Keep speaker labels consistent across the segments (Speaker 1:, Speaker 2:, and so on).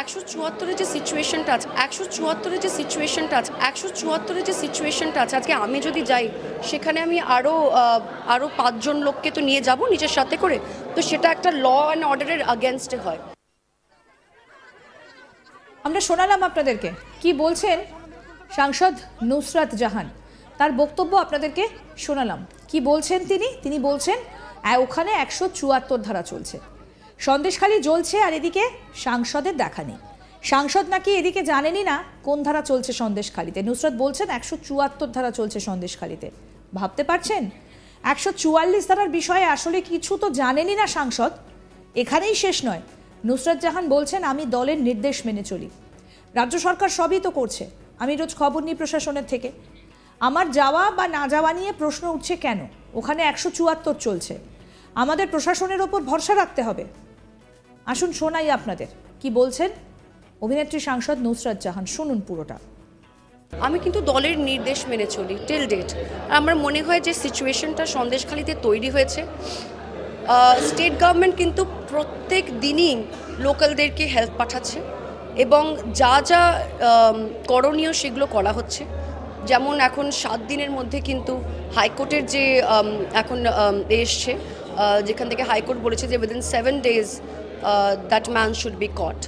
Speaker 1: 174 যে সিচুয়েশনটা আছে 174 যে সিচুয়েশনটা আছে 174 যে সিচুয়েশনটা আছে আজকে আমি যদি যাই সেখানে আমি আরও 5 জন লোককে তো নিয়ে যাব নিজের সাথে করে, তো সেটা একটা ল অ্যান্ড অর্ডারের আগেনস্টে হয়।
Speaker 2: আমরা শোনালাম আপনাদেরকে কি বলছেন সাংসদ নুসরাত জাহান, তার বক্তব্য আপনাদেরকে শোনালাম। কি বলছেন তিনি বলছেন ওখানে 174 ধারা চলছে, সন্দেশখালি জ্বলছে, আর এদিকে সাংসদের দেখা নেই। সাংসদ নাকি এদিকে জানেনই না কোন ধারা চলছে সন্দেশখালিতে। নুসরাত বলছেন 174 ধারা চলছে সন্দেশখালিতে। ভাবতে পারছেন 144 ধারার বিষয়ে আসলে কিছু তো জানেনই না সাংসদ। এখানেই শেষ নয়, নুসরাত জাহান বলছেন আমি দলের নির্দেশ মেনে চলি, রাজ্য সরকার সবই তো করছে, আমি রোজ খবর নিই প্রশাসনের থেকে, আমার যাওয়া বা না যাওয়া নিয়ে প্রশ্ন উঠছে কেন? ওখানে 174 চলছে, আমাদের প্রশাসনের ওপর ভরসা রাখতে হবে। আসুন শোনাই আপনাদের কি বলছেন অভিনেত্রী সাংসদ নুসরাত জাহান, শুনুন পুরোটা।
Speaker 1: আমি কিন্তু দলের নির্দেশ মেনে চলি টিল ডেট। আমার মনে হয় যে সিচুয়েশনটা সন্দেশখালিতে তৈরি হয়েছে, স্টেট গভর্নমেন্ট কিন্তু প্রত্যেক দিনই লোকালদেরকে হেল্প পাঠাচ্ছে এবং যা যা করণীয় সেগুলো করা হচ্ছে। যেমন এখন 7 দিনের মধ্যে কিন্তু হাইকোর্টের যে এখন এসছে, যেখান থেকে হাইকোর্ট বলেছে যে within 7 days that man should be caught.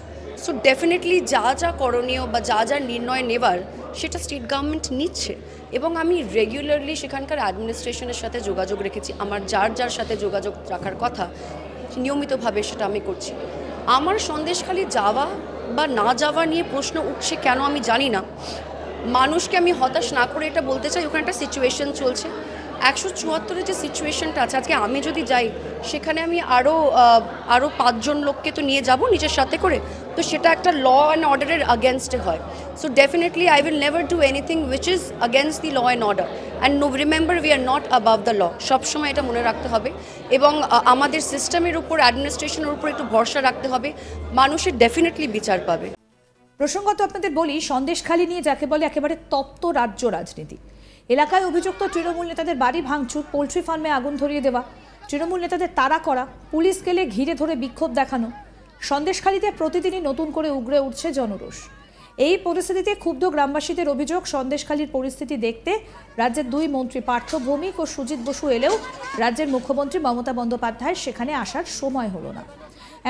Speaker 1: So definitely যা যা করণীয় বা যা যা নির্ণয় নেবার সেটা স্টেট গভর্নমেন্ট নিচ্ছে এবং আমি রেগুলারলি সেখানকার অ্যাডমিনিস্ট্রেশনের সাথে যোগাযোগ রেখেছি। আমার যার সাথে যোগাযোগ রাখার কথা নিয়মিতভাবে সেটা আমি করছি। আমার সন্দেশখালি যাওয়া বা না যাওয়া নিয়ে প্রশ্ন উঠছে কেন আমি জানি না। মানুষকে আমি হতাশ না করে এটা বলতে চাই ওখানে একটা সিচুয়েশন চলছে। 174 যে সিচুয়েশনটা আছে আজকে আমি যদি যাই সেখানে আমি আরও 5 জন লোককে তো নিয়ে যাব নিজের সাথে করে, তো সেটা একটা ল অ্যান্ড অর্ডারের আগেনস্টে হয়। So definitely I will never do anything which is against the law and order and remember we are not above the law. সবসময় এটা মনে রাখতে হবে এবং আমাদের সিস্টেমের উপর অ্যাডমিনিস্ট্রেশনের উপর একটু ভরসা রাখতে হবে, মানুষের ডেফিনেটলি বিচার পাবে।
Speaker 2: প্রসঙ্গত আপনাদের বলি, সন্দেশখালি নিয়ে যাকে বলে একেবারে তপ্ত রাজ্য রাজনীতি। এলাকায় অভিযুক্ত তৃণমূল নেতাদের বাড়ি ভাঙচুর, পোলট্রি ফার্মে আগুন ধরিয়ে দেওয়া, তৃণমূল নেতাদের তাড়া করা, পুলিশ গেলে ঘিরে ধরে বিক্ষোভ দেখানো। সন্দেশখালিতে প্রতিদিনই নতুন করে উগরে উঠছে জনরোষ। এই পরিস্থিতিতে ক্ষুব্ধ গ্রামবাসীদের অভিযোগ, সন্দেশখালির পরিস্থিতি দেখতে রাজ্যের 2 মন্ত্রী পার্থ ভৌমিক ও সুজিত বসু এলেও রাজ্যের মুখ্যমন্ত্রী মমতা বন্দ্যোপাধ্যায় সেখানে আসার সময় হলো না।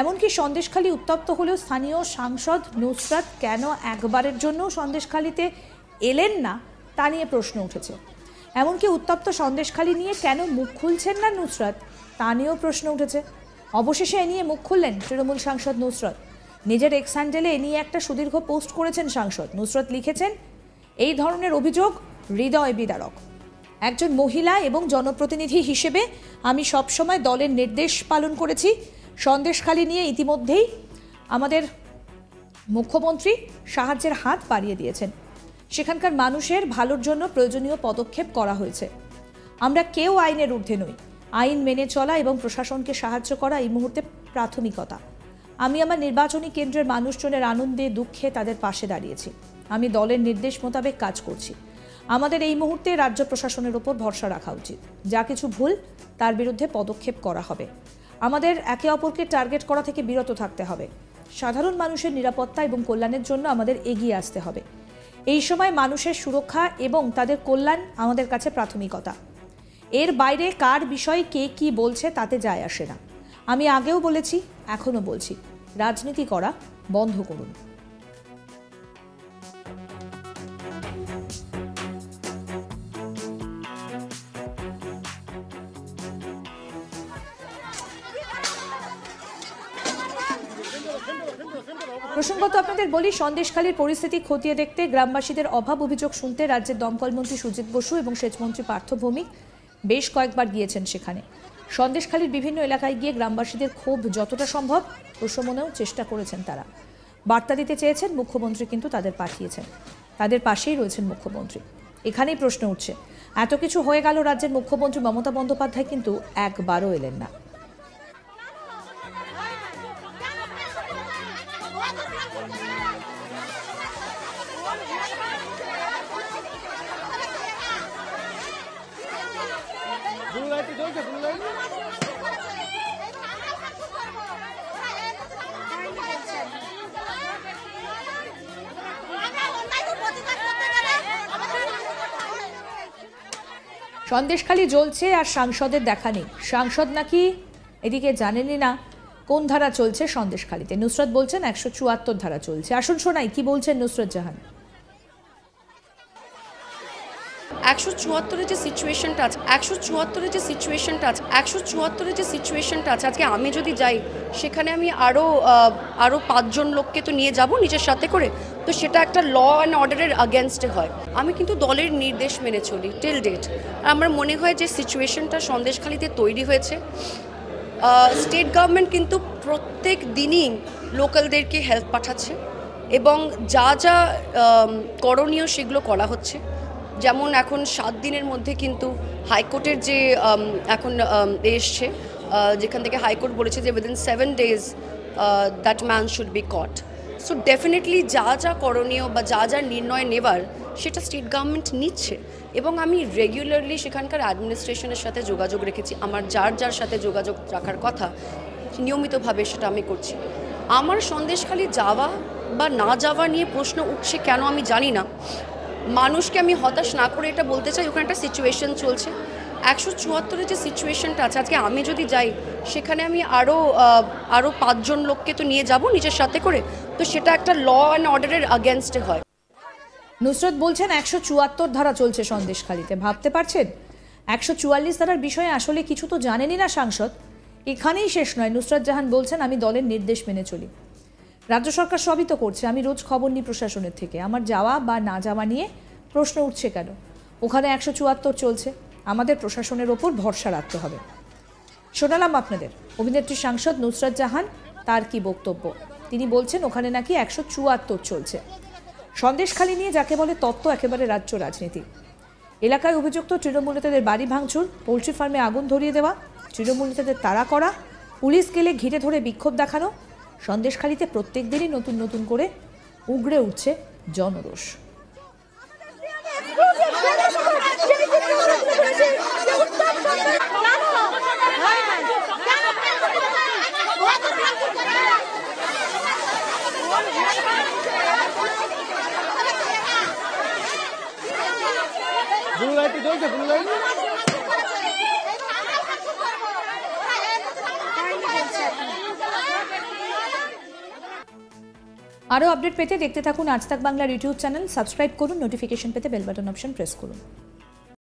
Speaker 2: এমনকি সন্দেশখালি উত্তপ্ত হলেও স্থানীয় সাংসদ নুসরাত কেন একবারের জন্য সন্দেশখালিতে এলেন না তা নিয়ে প্রশ্ন উঠেছে। এমনকি উত্তপ্ত সন্দেশখালি নিয়ে কেন মুখ খুলছেন না নুসরাত তা নিয়েও প্রশ্ন উঠেছে। অবশেষে এ নিয়ে মুখ খুললেন তৃণমূল সাংসদ নুসরাত। নিজের এক্স হ্যান্ডেলে এ নিয়ে একটা সুদীর্ঘ পোস্ট করেছেন সাংসদ নুসরাত। লিখেছেন, এই ধরনের অভিযোগ হৃদয় বিদারক। একজন মহিলা এবং জনপ্রতিনিধি হিসেবে আমি সবসময় দলের নির্দেশ পালন করেছি। সন্দেশখালি নিয়ে ইতিমধ্যেই আমাদের মুখ্যমন্ত্রী সাহায্যের হাত বাড়িয়ে দিয়েছেন, সেখানকার মানুষের ভালোর জন্য প্রয়োজনীয় পদক্ষেপ করা হয়েছে। আমরা কেউ আইনের ঊর্ধ্বে নই, আইন মেনে চলা এবং প্রশাসনকে সাহায্য করা এই মুহূর্তে প্রাথমিকতা। আমি আমার নির্বাচনী কেন্দ্রের মানুষজনের আনন্দে দুঃখে তাদের পাশে দাঁড়িয়েছি। আমি দলের নির্দেশ মোতাবেক কাজ করছি। আমাদের এই মুহূর্তে রাজ্য প্রশাসনের উপর ভরসা রাখা উচিত। যা কিছু ভুল তার বিরুদ্ধে পদক্ষেপ করা হবে। আমাদের একে অপরকে টার্গেট করা থেকে বিরত থাকতে হবে। সাধারণ মানুষের নিরাপত্তা এবং কল্যাণের জন্য আমাদের এগিয়ে আসতে হবে। এই সময় মানুষের সুরক্ষা এবং তাদের কল্যাণ আমাদের কাছে প্রাথমিকতা। এর বাইরে কার বিষয়ে কে কি বলছে তাতে যায় আসে না। আমি আগেও বলেছি, এখনও বলছি, রাজনীতি করা বন্ধ করুন। প্রসঙ্গত আপনাদের বলি, সন্দেশখালির পরিস্থিতি খতিয়ে দেখতে, গ্রামবাসীদের অভাব অভিযোগ শুনতে রাজ্যের দমকল মন্ত্রী সুজিত বসু এবং সেচমন্ত্রী পার্থ ভৌমিক বেশ কয়েকবার গিয়েছেন সেখানে। সন্দেশখালির বিভিন্ন এলাকায় গিয়ে গ্রামবাসীদের ক্ষোভ যতটা সম্ভব প্রশমনেও চেষ্টা করেছেন তারা। বার্তা দিতে চেয়েছেন মুখ্যমন্ত্রী, কিন্তু তাদের পাঠিয়েছেন, তাদের পাশেই রয়েছেন মুখ্যমন্ত্রী। এখানেই প্রশ্ন উঠছে, এত কিছু হয়ে গেল, রাজ্যের মুখ্যমন্ত্রী মমতা বন্দ্যোপাধ্যায় কিন্তু একবারও এলেন না। সন্দেশখালি জ্বলছে আর সাংসদের দেখা নেই। সাংসদ নাকি এদিকে জানেনই না কোন ধারা চলছে সন্দেশখালিতে। নুসরত বলছেন 174 ধারা চলছে। আসুন শোনাই কি বলছেন নুসরত জাহান।
Speaker 1: 174-এর যে সিচুয়েশনটা আছে, 174-এর যে সিচুয়েশনটা আছে, 174-এর যে সিচুয়েশনটা আছে, আজকে আমি যদি যাই সেখানে আমি আরও 5 জন লোককে তো নিয়ে যাব নিজের সাথে করে, তো সেটা একটা ল অ্যান্ড অর্ডারের আগেনস্টে হয়। আমি কিন্তু দলের নির্দেশ মেনে চলি টিল ডেট। আমার মনে হয় যে সিচুয়েশনটা সন্দেশখালিতে তৈরি হয়েছে, স্টেট গভর্নমেন্ট কিন্তু প্রত্যেক দিনই লোকালদেরকে হেল্প পাঠাচ্ছে এবং যা যা করণীয় সেগুলো করা হচ্ছে। যেমন এখন 7 দিনের মধ্যে কিন্তু হাইকোর্টের যে এখন এসছে, যেখান থেকে হাইকোর্ট বলেছে যে within 7 days that man should be caught. So definitely যা যা করণীয় বা যা যা নির্ণয় নেবার সেটা স্টেট গভর্নমেন্ট নিচ্ছে এবং আমি রেগুলারলি সেখানকার অ্যাডমিনিস্ট্রেশনের সাথে যোগাযোগ রেখেছি। আমার যার সাথে যোগাযোগ রাখার কথা নিয়মিতভাবে সেটা আমি করছি। আমার সন্দেশখালি যাওয়া বা না যাওয়া নিয়ে প্রশ্ন উঠছে কেন আমি জানি না। মানুষকে আমি হতাশ না করে এটা বলতে চাই, ওখানে একটা সিচুয়েশন চলছে। 174-এর যে সিচুয়েশনটা আছে, আজকে আমি যদি যাই সেখানে আমি আরও 5 জন লোককে তো নিয়ে যাব নিজের সাথে করে, তো সেটা একটা ল অ্যান্ড অর্ডারের আগেনস্টে হয়।
Speaker 2: নুসরত বলছেন 174 ধারা চলছে সন্দেশখালিতে। ভাবতে পারছেন 144 ধারার বিষয়ে আসলে কিছু তো জানেনই না সাংসদ। এখানেই শেষ নয়, নুসরত জাহান বলছেন আমি দলের নির্দেশ মেনে চলি। রাজ্য সরকার সবই তো করছে, আমি রোজ খবর নিই প্রশাসনের থেকে। আমার যাওয়া বা না যাওয়া নিয়ে প্রশ্ন উঠছে কেন? ওখানে 174 চলছে, আমাদের প্রশাসনের ওপর ভরসা রাখতে হবে। শোনালাম আপনাদের অভিনেত্রী সাংসদ নুসরত জাহান, তার কি বক্তব্য। তিনি বলছেন ওখানে নাকি 174 চলছে। সন্দেশখালি নিয়ে যাকে বলে তত্ত্ব একেবারে রাজ্য রাজনীতি। এলাকায় অভিযুক্ত তৃণমূল নেতাদের বাড়ি ভাঙচুর, পোলট্রি ফার্মে আগুন ধরিয়ে দেওয়া, তৃণমূল নেতাদের তাড়া করা, পুলিশ গেলে ঘিরে ধরে বিক্ষোভ দেখানো। সন্দেশখালিতে প্রত্যেক দিনই নতুন নতুন করে উগড়ে উঠছে জনরোষ। আরও আপডেট পেতে দেখতে থাকুন আজ তাক বাংলার ইউটিউব চ্যানেল। সাবস্ক্রাইব করুন, নোটিফিকেশন পেতে বেল বাটন অপশন প্রেস করুন।